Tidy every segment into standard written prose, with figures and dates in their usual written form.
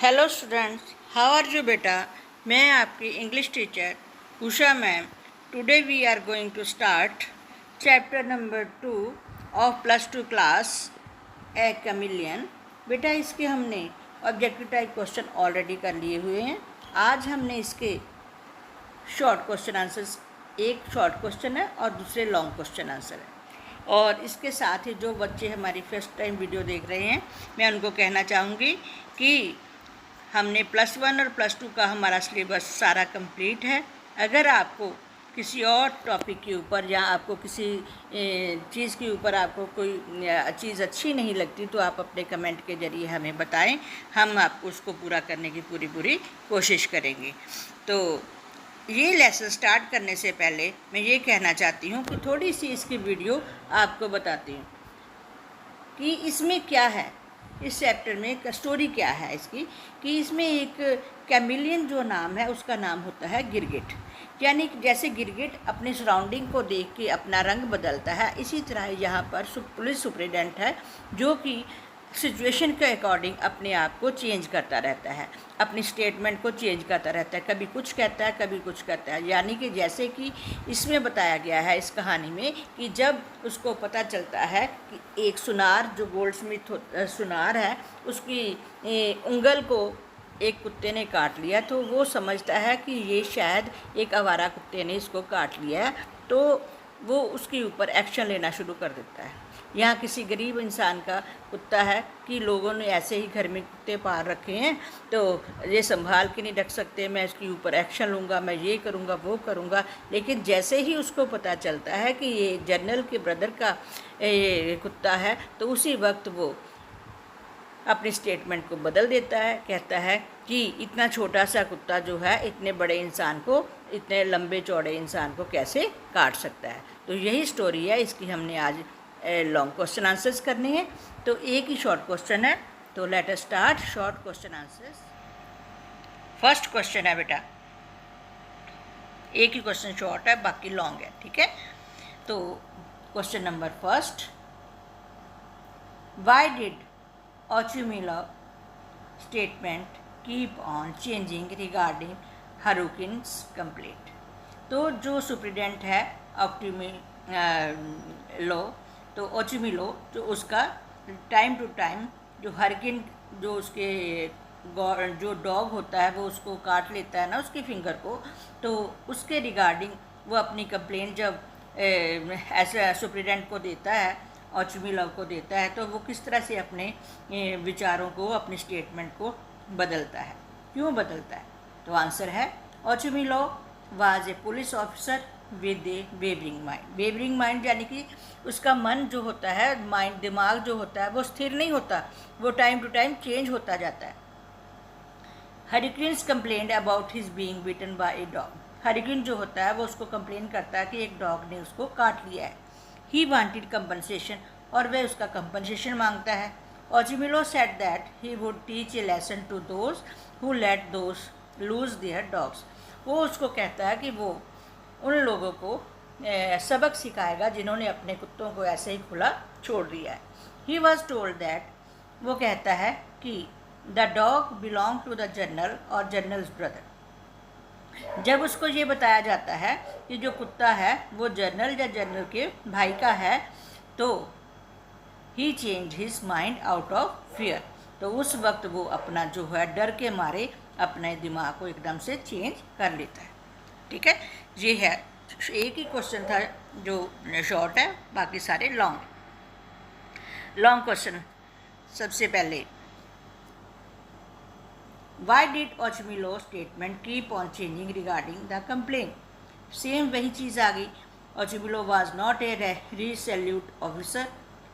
Hello students, how are you बेटा। मैं आपकी English teacher Usha ma'am. Today we are going to start chapter number 2 of +2 class a chameleon. बेटा इसके हमने objective type question already कर लिए हुए हैं। आज हमने इसके शॉर्ट क्वेश्चन आंसर्स, एक शॉर्ट क्वेश्चन है और दूसरे लॉन्ग क्वेश्चन आंसर है। और इसके साथ ही जो बच्चे हमारी फर्स्ट टाइम वीडियो देख रहे हैं, मैं उनको कहना चाहूँगी कि हमने +1 और +2 का हमारा सिलेबस सारा कंप्लीट है। अगर आपको किसी और टॉपिक के ऊपर या आपको किसी चीज़ के ऊपर आपको कोई चीज़ अच्छी नहीं लगती तो आप अपने कमेंट के ज़रिए हमें बताएं, हम आपको उसको पूरा करने की पूरी कोशिश करेंगे। तो ये लेसन स्टार्ट करने से पहले मैं ये कहना चाहती हूँ कि थोड़ी सी इसकी वीडियो आपको बताती हूँ कि इसमें क्या है, इस चैप्टर में स्टोरी क्या है इसकी। कि इसमें एक कैमिलियन जो नाम है उसका नाम होता है गिरगिट। यानी कि जैसे गिरगिट अपने सराउंडिंग को देख के अपना रंग बदलता है, इसी तरह यहाँ पर पुलिस सुपरिटेंडेंट है जो कि सिचुएशन के अकॉर्डिंग अपने आप को चेंज करता रहता है, अपनी स्टेटमेंट को चेंज करता रहता है, कभी कुछ कहता है कभी कुछ कहता है। यानी कि जैसे कि इसमें बताया गया है इस कहानी में कि जब उसको पता चलता है कि एक सुनार जो गोल्डस्मिथ सुनार है उसकी उंगल को एक कुत्ते ने काट लिया, तो वो समझता है कि ये शायद एक आवारा कुत्ते ने इसको काट लिया है, तो वो उसके ऊपर एक्शन लेना शुरू कर देता है। यहाँ किसी गरीब इंसान का कुत्ता है कि लोगों ने ऐसे ही घर में कुत्ते पाल रखे हैं, तो ये संभाल के नहीं रख सकते, मैं इसके ऊपर एक्शन लूँगा, मैं ये करूँगा वो करूँगा। लेकिन जैसे ही उसको पता चलता है कि ये जनरल के ब्रदर का कुत्ता है, तो उसी वक्त वो अपनी स्टेटमेंट को बदल देता है, कहता है कि इतना छोटा सा कुत्ता जो है इतने बड़े इंसान को, इतने लंबे चौड़े इंसान को कैसे काट सकता है। तो यही स्टोरी है इसकी। हमने आज लॉन्ग क्वेश्चन आंसर्स करने हैं, तो एक ही शॉर्ट क्वेश्चन है। तो let us start short question answers. First question है बेटा, एक ही क्वेश्चन शॉर्ट है, बाकी लॉन्ग है, ठीक है। तो question number first, why did Ochumilov statement keep on changing regarding Harukin's complaint। तो जो सुप्रिटेंडेंट है ओचुमिलो, जो उसका टाइम टू टाइम जो हरकिन जो उसके जो डॉग होता है वो उसको काट लेता है ना उसकी फिंगर को, तो उसके रिगार्डिंग वो अपनी कंप्लेंट जब ऐसा सुप्रिटेंडेंट को देता है, ओचुमिलोव को देता है, तो वो किस तरह से अपने विचारों को, अपनी स्टेटमेंट को बदलता है, क्यों बदलता है। तो आंसर है Ochumelov was a police officer with a wavering mind. Wavering mind यानी कि उसका मन जो होता है, माइंड दिमाग जो होता है वो स्थिर नहीं होता, वो टाइम टू टाइम चेंज होता जाता है। Hryukin's complaint about his being bitten by a dog. Hryukin जो होता है वो उसको कंप्लेन करता है कि एक डॉग ने उसको काट लिया है। ही वांटेड कंपनसेशन, और वह उसका कंपनसेशन मांगता है। Ochumelov said that he would teach a lesson to those who let those loose their dogs. वो उसको कहता है कि वो उन लोगों को सबक सिखाएगा जिन्होंने अपने कुत्तों को ऐसे ही खुला छोड़ दिया है। ही वॉज टोल्ड दैट, वो कहता है कि the dog belong to the general और जनरल्स ब्रदर। जब उसको ये बताया जाता है कि जो कुत्ता है वो जनरल या जनरल के भाई का है, तो he change his mind out of fear. तो उस वक्त वो अपना जो है डर के मारे अपने दिमाग को एकदम से चेंज कर लेता है, ठीक है। ये है, एक ही क्वेश्चन था जो शॉर्ट है, बाकी सारे लॉन्ग। लॉन्ग क्वेश्चन सबसे पहले, Why did Ochumilov statement keep on changing regarding the complaint? Same वही चीज़ आ गई। Ochumilov was not a resolute officer,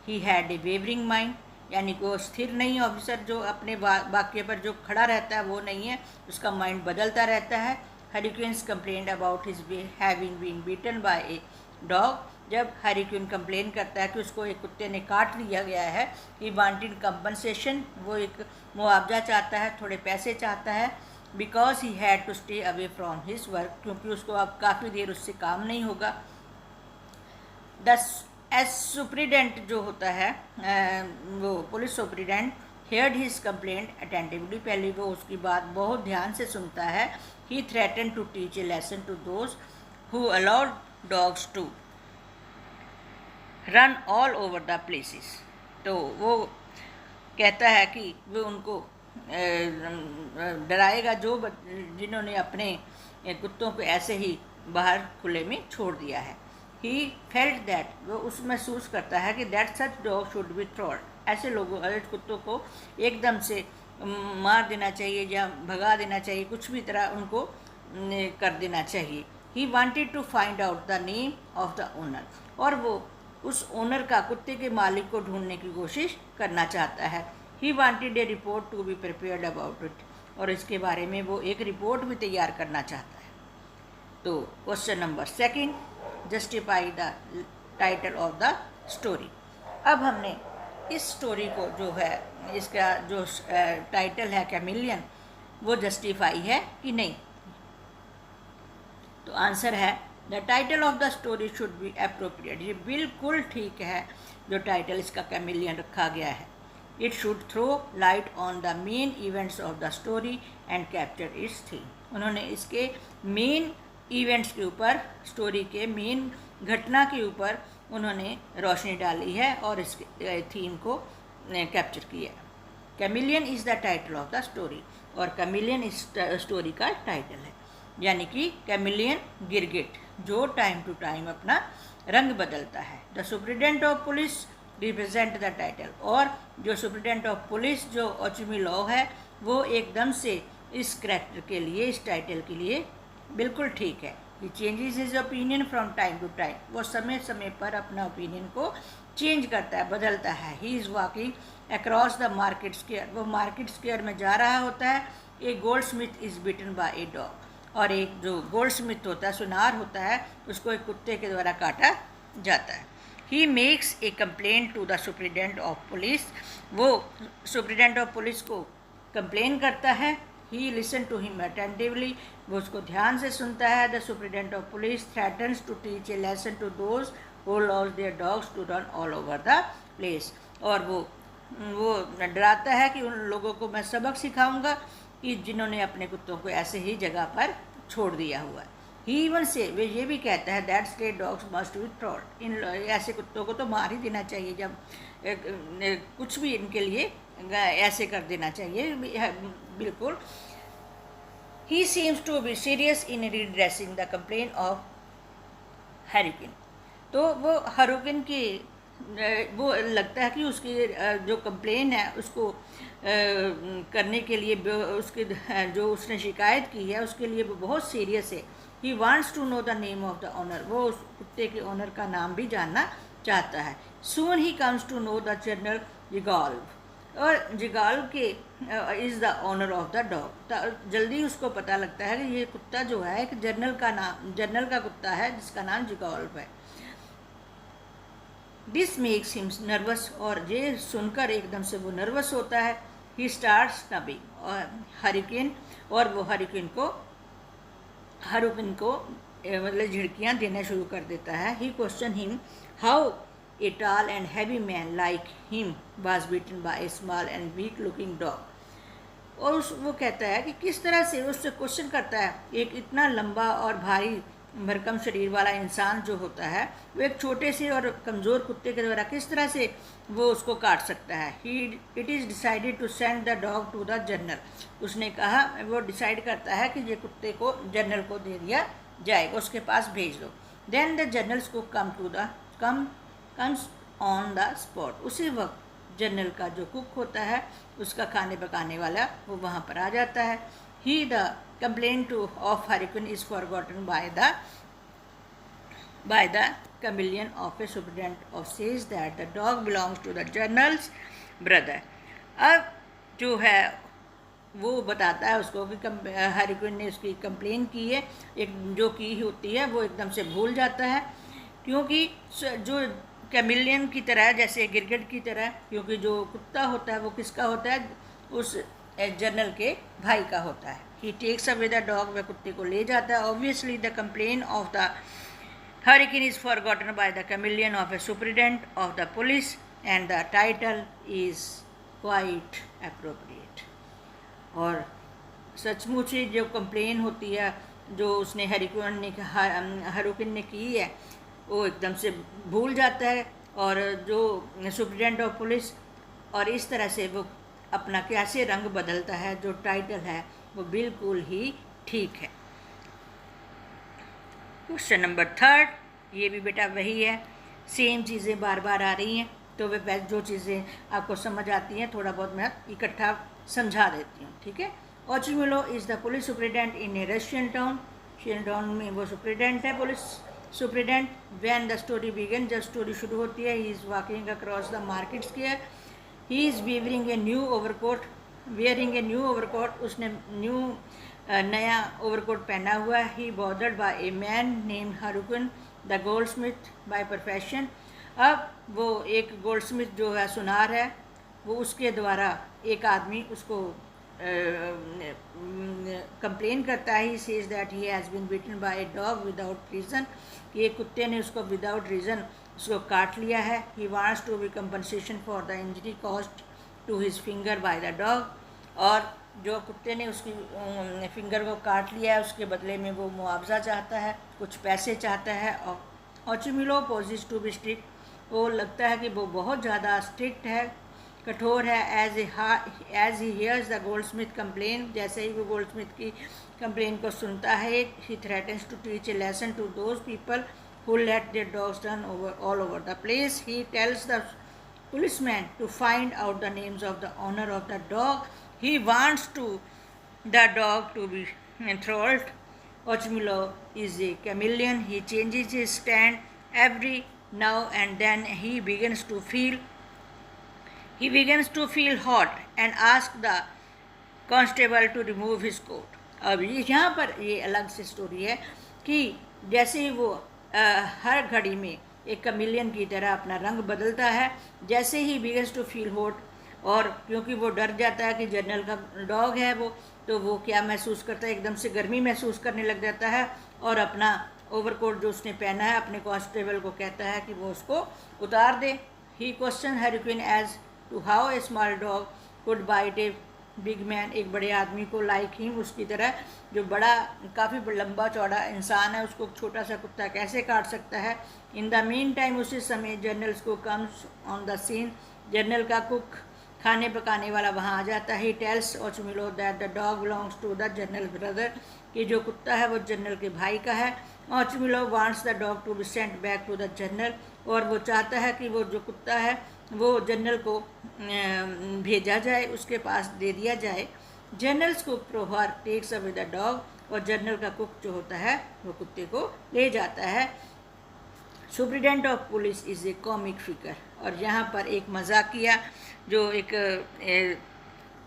he had a wavering mind। यानी कि वो स्थिर नहीं ऑफिसर, जो अपने वाक्य पर जो खड़ा रहता है वो नहीं है, उसका माइंड बदलता रहता है। Hryukin's complaint about his having been beaten by a dog. जब हरिकिन कंप्लेन करता है कि उसको एक कुत्ते ने काट लिया गया है, ही वांटेड कंपनसेशन, वो एक मुआवजा चाहता है, थोड़े पैसे चाहता है। Because he had to stay away from his work, क्योंकि उसको अब काफ़ी देर उससे काम नहीं होगा। द एस सुप्रिटेंडेंट जो होता है वो police superintendent heard his complaint attentively, पहले वो उसकी बात बहुत ध्यान से सुनता है. He threatened to teach a lesson to those who allowed dogs to run all over the places. तो वो कहता है कि वो उनको डराएगा जिन्होंने अपने कुत्तों को ऐसे ही बाहर खुले में छोड़ दिया है. He felt that, वो उस महसूस करता है कि that such dog should be thrown, ऐसे लोगों कुत्तों को एकदम से मार देना चाहिए या भगा देना चाहिए, कुछ भी तरह उनको कर देना चाहिए. He wanted to find out the name of the owner, और वो उस ओनर का, कुत्ते के मालिक को ढूंढने की कोशिश करना चाहता है. He wanted a report to be prepared about it, और इसके बारे में वो एक रिपोर्ट भी तैयार करना चाहता है. तो question number 2, justify the title of the story. अब हमने इस स्टोरी को जो है, इसका जो टाइटल है कैमिलियन, वो जस्टिफाई है कि नहीं. तो आंसर है the title of the story should be appropriate. ये बिल्कुल ठीक है जो टाइटल इसका कैमिलियन रखा गया है. It should throw light on the main events of the story and capture its theme. उन्होंने इसके मेन इवेंट्स के ऊपर, स्टोरी के मेन घटना के ऊपर उन्होंने रोशनी डाली है और इसके थीम को कैप्चर किया. Chameleon is the title of the story, और कैमिलियन इस स्टोरी का टाइटल है. यानी कि कैमिलियन गिरगिट जो टाइम टू टाइम अपना रंग बदलता है. The superintendent of police represent the title, और जो सुप्रिटेंडेंट ऑफ पुलिस जो ओचिमी लॉ है वो एकदम से इस करैक्टर के लिए, इस टाइटल के लिए बिल्कुल ठीक है. He changes his opinion from time to time, वो समय समय पर अपना ओपिनियन को चेंज करता है, बदलता है. He is walking across the market square, वो मार्केट स्क्वायर में जा रहा होता है. A goldsmith is bitten by a dog, और एक जो गोल्ड स्मिथ होता है, सुनार होता है, उसको एक कुत्ते के द्वारा काटा जाता है. He makes a complaint to the superintendent of police, वो सुप्रिटेंडेंट ऑफ पुलिस को कंप्लेन करता है. He listen to him attentively, वो उसको ध्यान से सुनता है. The superintendent of police threatens to teach a lesson to those who lose their dogs to run all over the place, और वो डराता है कि उन लोगों को मैं सबक सिखाऊंगा कि जिन्होंने अपने कुत्तों को ऐसे ही जगह पर छोड़ दिया हुआ है. ही इवन से, वे ये भी कहता है that stray dogs must be throwed, इन ऐसे कुत्तों को तो मार ही देना चाहिए, जब कुछ भी इनके लिए ऐसे कर देना चाहिए बिल्कुल. He seems to be serious in redressing the complain of Hryukin, तो वो हैरिकेन की वो लगता है कि उसकी जो कंप्लेन है उसको करने के लिए, उसके जो उसने शिकायत की है उसके लिए वो बहुत सीरियस है. He wants to know the name of the owner, वो उस कुत्ते के ओनर का नाम भी जानना चाहता है. Soon he comes to know the general Zhigalov, और जिगाल्व के is the owner of the dog. जल्दी उसको पता लगता है कि ये कुत्ता जो है एक जनरल का कुत्ता है जिसका नाम जिगाल्व है. दिस मेक्स हिम नर्वस, और ये सुनकर एकदम से वो नर्वस होता है. ही स्टार्ट्स स्नबिंग, और हैरिकेन, और वो हैरिकेन को मतलब झिड़कियाँ देना शुरू कर देता है. He question him how a tall and heavy man like him was beaten by a small and weak looking dog, और वो कहता है कि किस तरह से, उससे क्वेश्चन करता है, एक इतना लंबा और भारी भरकम शरीर वाला इंसान जो होता है वो एक छोटे से और कमज़ोर कुत्ते के द्वारा किस तरह से वो उसको काट सकता है. It is decided to send the dog to the general, उसने कहा, वो डिसाइड करता है कि ये कुत्ते को जनरल को दे दिया जाएगा, उसके पास भेज दो. Then the generals cook comes on the spot, उसी वक्त जनरल का जो कुक होता है, उसका खाने पकाने वाला, वो वहाँ पर आ जाता है. ही the complaint of Hurricane is forgotten by the chameleon of a superintendent of says that the dog belongs to the general's brother. अब जो है वो बताता है उसको कि हैरिकेन ने उसकी कंप्लेन की है, एक जो की होती है वो एकदम से भूल जाता है, क्योंकि जो कैमिलियन की तरह, जैसे गिरगिट की तरह, क्योंकि जो कुत्ता होता है वो किसका होता है, उस जनरल के भाई का होता है. ही टेक्स अवे द डॉग, वह कुत्ते को ले जाता है. Obviously the complain of the hurricane is forgotten by the chameleon of A superintendent of the police, and the title is quite appropriate. और सचमुच ही जो कंप्लेन होती है जो उसने हारुकिन ने की है वो एकदम से भूल जाता है, और जो सुप्रिटेंडेंट ऑफ पुलिस, और इस तरह से वो अपना कैसे रंग बदलता है, जो टाइटल है वो बिल्कुल ही ठीक है। क्वेश्चन नंबर 3, ये भी बेटा वही है, सेम चीज़ें बार बार आ रही हैं, तो वे जो चीज़ें आपको समझ आती हैं थोड़ा बहुत मैं इकट्ठा समझा देती हूँ, ठीक है। Ochumelov is the police superintendent in a Russian town. Russian town में वो सुप्रिटेंडेंट है, police superintendent. When the story begin, जब स्टोरी शुरू होती है, he is walking across the market square, he is wearing a new overcoat, उसने नया overcoat पहना हुआ है। He bothered by a man named Hryukin the goldsmith by profession. अब वो एक गोल्ड स्मिथ जो है सुनार है, वो उसके द्वारा एक आदमी उसको कंप्लेन करता है। He says that he has been beaten by a dog without reason, कि एक कुत्ते ने उसको विदाउट रीज़न उसको काट लिया है। He wants to be compensation for the injury cost to his finger by the dog, और जो कुत्ते ने उसकी फिंगर को काट लिया है उसके बदले में वो मुआवजा चाहता है, कुछ पैसे चाहता है। और ओचिमिलो पोजेस टू बी स्ट्रिक्ट, वो लगता है कि वो बहुत ज़्यादा स्ट्रिक्ट है, कठोर है। As he hears the goldsmith complain, जैसे ही वो गोल्ड स्मिथ की कंप्लेन को सुनता है, he threatens to teach a lesson to those people who let their dogs run all over the place. He tells the policeman to find out the names of the owner of the dog. He wants the dog to be enthralled. Ochimilo is a chameleon. He changes his stand every now and then. He begins to feel hot and ask the constable to remove his coat. अब यहाँ पर ये अलग से story है कि जैसे ही वो हर घड़ी में एक कमिलियन की तरह अपना रंग बदलता है, जैसे ही बिगन्स टू फील हॉट, और क्योंकि वो डर जाता है कि जनरल का डॉग है वो, तो वो क्या महसूस करता है, एकदम से गर्मी महसूस करने लग जाता है, और अपना ओवरकोट जो उसने पहना है अपने कांस्टेबल को कहता है कि वो उसको उतार दे। He question Khryukin as to how a small dog could bite a big man, एक बड़े आदमी को, लाइक हिम, उसकी तरह, जो बड़ा काफ़ी लंबा चौड़ा इंसान है, उसको छोटा सा कुत्ता कैसे काट सकता है। इन द मीन टाइम, उसी समय general's cook comes on the scene, general का कुक, खाने पकाने वाला वहाँ आ जाता है। He tells Ochumelov that the dog belongs to the general brother, कि जो कुत्ता है वो जनरल के भाई का है। Ochumelov wants the dog to be sent back to the general, और वो चाहता है कि वो जो कुत्ता है वो जनरल को भेजा जाए, उसके पास दे दिया जाए। General's cook Prokhor takes away the dog, और जनरल का कुक जो होता है वो कुत्ते को ले जाता है। Superintendent of police is a comic figure, और यहाँ पर एक मजाकिया जो एक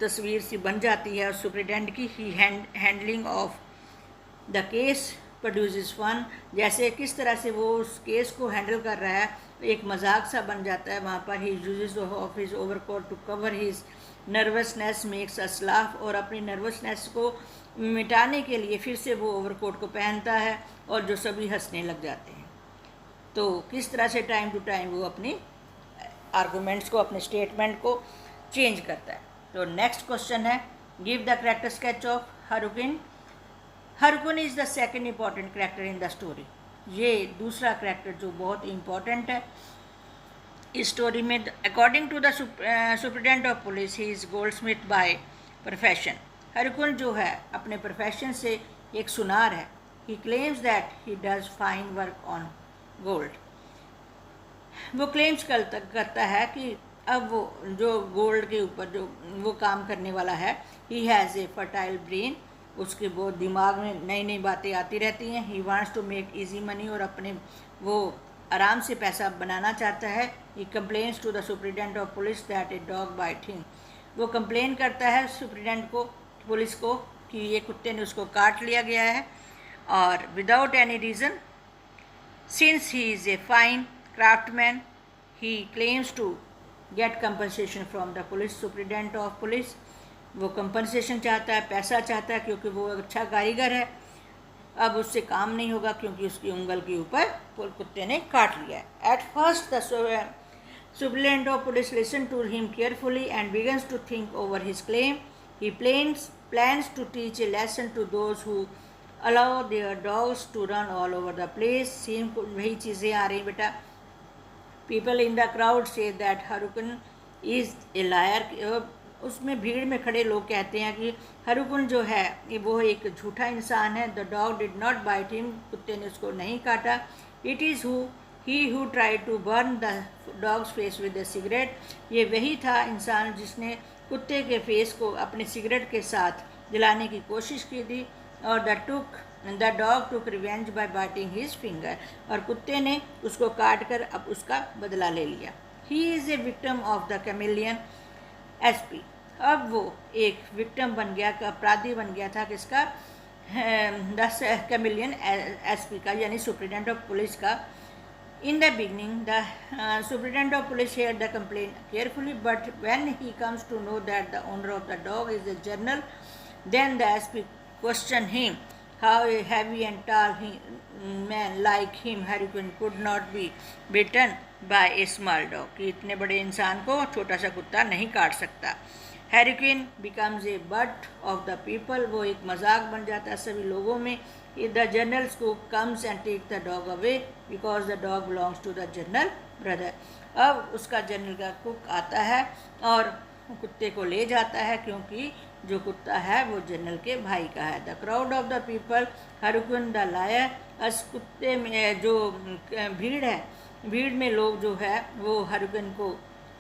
तस्वीर सी बन जाती है सुप्रिटेंडेंट की। He handling of the case produces fun, जैसे किस तरह से वो उस केस को हैंडल कर रहा है, एक मजाक सा बन जाता है वहाँ पर। He uses of his overcoat to cover his nervousness makes us laugh, और अपनी नर्वसनेस को मिटाने के लिए फिर से वो ओवरकोट को पहनता है, और जो सभी हंसने लग जाते हैं। तो किस तरह से टाइम टू टाइम वो अपने आर्गूमेंट्स को, अपने स्टेटमेंट को चेंज करता है। तो नेक्स्ट क्वेश्चन है, give the character sketch of Khryukin. Khryukin is the second important character in the story, ये दूसरा कैरेक्टर जो बहुत इम्पॉर्टेंट है इस स्टोरी में। According to the superintendent of police, he is goldsmith by profession. Khryukin जो है अपने प्रोफेशन से एक सुनार है। He claims that he does fine work on gold, वो क्लेम्स करता है कि अब वो जो गोल्ड के ऊपर जो वो काम करने वाला है। He has a fertile brain, उसके बहुत दिमाग में नई नई बातें आती रहती हैं। He wants to make easy money, और अपने वो आराम से पैसा बनाना चाहता है। He complains to the superintendent of police that a dog bite him, वो कंप्लेन करता है सुप्रिटेंडेंट को, पुलिस को, कि ये कुत्ते ने उसको काट लिया गया है, और without any reason. Since he is a fine craftsman, he claims to get compensation from the police superintendent of police, वो कंपनसेशन चाहता है, पैसा चाहता है, क्योंकि वो अच्छा कारीगर है। अब उससे काम नहीं होगा क्योंकि उसकी उंगल के ऊपर कुत्ते ने काट लिया है। At first Superintendent of police listens to him carefully and begins to think over his claim. He plans to teach a lesson to those who allow their dogs to run all over the place. Same वही चीज़ें आ रही बेटा. People in the crowd say that Harukun is a liar. उसमें भीड़ में खड़े लोग कहते हैं कि हरुकुन जो है ये वो एक झूठा इंसान है. The dog did not bite him, कुत्ते ने उसको नहीं काटा. It is he who try to burn the dog's face with the cigarette. ये वही था इंसान जिसने कुत्ते के फेस को अपने सिगरेट के साथ जलाने की कोशिश की थी. और the dog took revenge by biting his finger. और कुत्ते ने उसको काट कर अब उसका बदला ले लिया. ही is a victim of the chameleon SP. अब वो एक विक्टिम बन गया, अपराधी बन गया था किसका, द कैमिलियन एसपी का, यानी सुप्रिटेंडेंट ऑफ पुलिस का. In the beginning the superintendent of police hear the complain carefully, but when he comes to know that the owner of the dog is the general, then the SP question him how a heavy and tall man like him, Harukun, could not be bitten by a small dog. कि इतने बड़े इंसान को छोटा सा कुत्ता नहीं काट सकता. Harukun becomes a butt of the people. वो एक मजाक बन जाता है सभी लोगों में. The general's cook comes and takes the dog away because the dog belongs to the general brother. अब उसका जनरल का कुक आता है और कुत्ते को ले जाता है क्योंकि जो कुत्ता है वो जनरल के भाई का है. The crowd of the people Khryukin the liar. अस कुत्ते में जो भीड़ है, भीड़ में लोग जो है वो हरुकुन को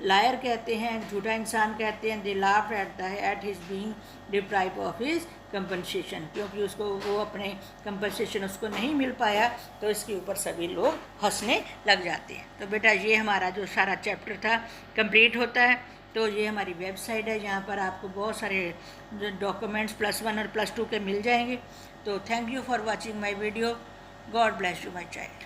लायर कहते हैं, झूठा इंसान कहते हैं. They laugh at his being deprived of his compensation. क्योंकि उसको वो अपने कंपनसेशन उसको नहीं मिल पाया तो इसके ऊपर सभी लोग हंसने लग जाते हैं. तो बेटा ये हमारा जो सारा चैप्टर था कंप्लीट होता है. तो ये हमारी वेबसाइट है, यहाँ पर आपको बहुत सारे डॉक्यूमेंट्स +1 और +2 के मिल जाएंगे. तो thank you for watching my video. God bless you my child.